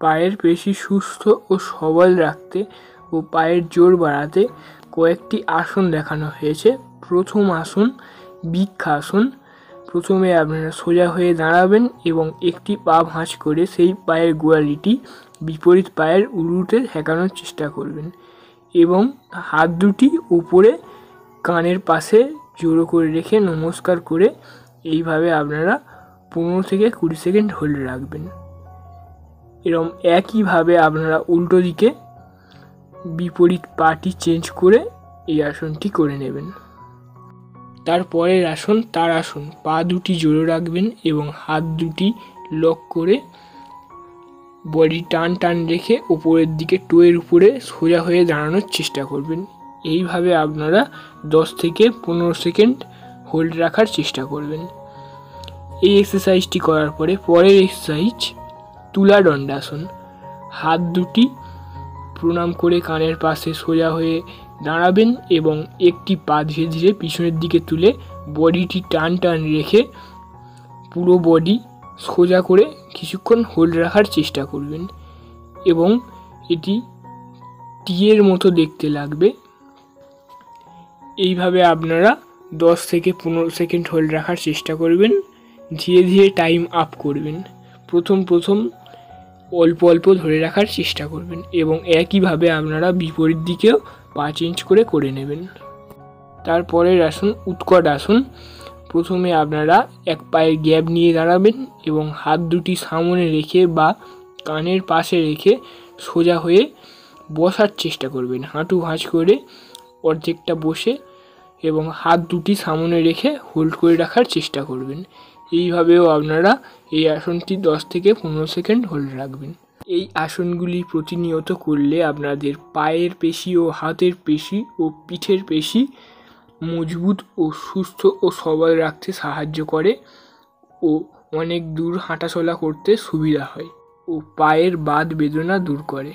পায়ের পেশি সুস্থ ও সবল রাখতে ও পায়ের জোর বাড়াতে কয়েকটি আসন দেখানো হয়েছে। প্রথম আসন বৃক্ষাসন। প্রথমে আপনারা সোজা হয়ে দাঁড়াবেন এবং একটি পা ভাঁজ করে সেই পায়ের গোড়ালিটি বিপরীত পায়ের উরুতে ঠেকানোর চেষ্টা করবেন এবং হাত দুটি উপরে কানের পাশে জোড়ো করে রেখে নমস্কার করে এইভাবে আপনারা 15 থেকে 20 সেকেন্ড হোল্ড রাখবেন। এরকম একইভাবে আপনারা উল্টো দিকে বিপরীত পাটি চেঞ্জ করে এই আসনটি করে নেবেন। তারপরের আসন তাড়াসন। পা দুটি জোড়ো রাখবেন এবং হাত দুটি লক করে বডি টান রেখে ওপরের দিকে টোয়ের উপরে সোজা হয়ে দাঁড়ানোর চেষ্টা করবেন। এইভাবে আপনারা 10 থেকে 15 সেকেন্ড হোল্ড রাখার চেষ্টা করবেন। এই এক্সারসাইজটি করার পরের এক্সারসাইজ তুলা দণ্ডাসন। হাত দুটি প্রণাম করে কানের পাশে সোজা হয়ে দাঁড়াবেন এবং একটি পা ধীরে ধীরে পিছনের দিকে তুলে বডিটি টান রেখে পুরো বডি সোজা করে কিছুক্ষণ হোল্ড রাখার চেষ্টা করবেন এবং এটি টিয়ের মতো দেখতে লাগবে। এইভাবে আপনারা 10 থেকে 15 সেকেন্ড হোল্ড রাখার চেষ্টা করবেন। ধীরে ধীরে টাইম আপ করবেন। প্রথম অল্প ধরে রাখার চেষ্টা করবেন এবং একইভাবে আপনারা বিপরীত দিকেও পা চেঞ্জ করে নেবেন। তারপরের আসন উৎকট আসন। প্রথমে আপনারা এক পায়ের গ্যাপ নিয়ে দাঁড়াবেন এবং হাত দুটি সামনে রেখে বা কানের পাশে রেখে সোজা হয়ে বসার চেষ্টা করবেন। হাঁটু ভাঁজ করে অর্ধেকটা বসে এবং হাত দুটি সামনে রেখে হোল্ড করে রাখার চেষ্টা করবেন। এইভাবেও আপনারা এই আসনটি 10 থেকে 15 সেকেন্ড হোল্ড রাখবেন। এই আসনগুলি প্রতিনিয়ত করলে আপনাদের পায়ের পেশি ও হাতের পেশি ও পিঠের পেশি মজবুত ও সুস্থ ও সবল রাখতে সাহায্য করে ও অনেক দূর হাঁটাচলা করতে সুবিধা হয় ও পায়ের বাত বেদনা দূর করে।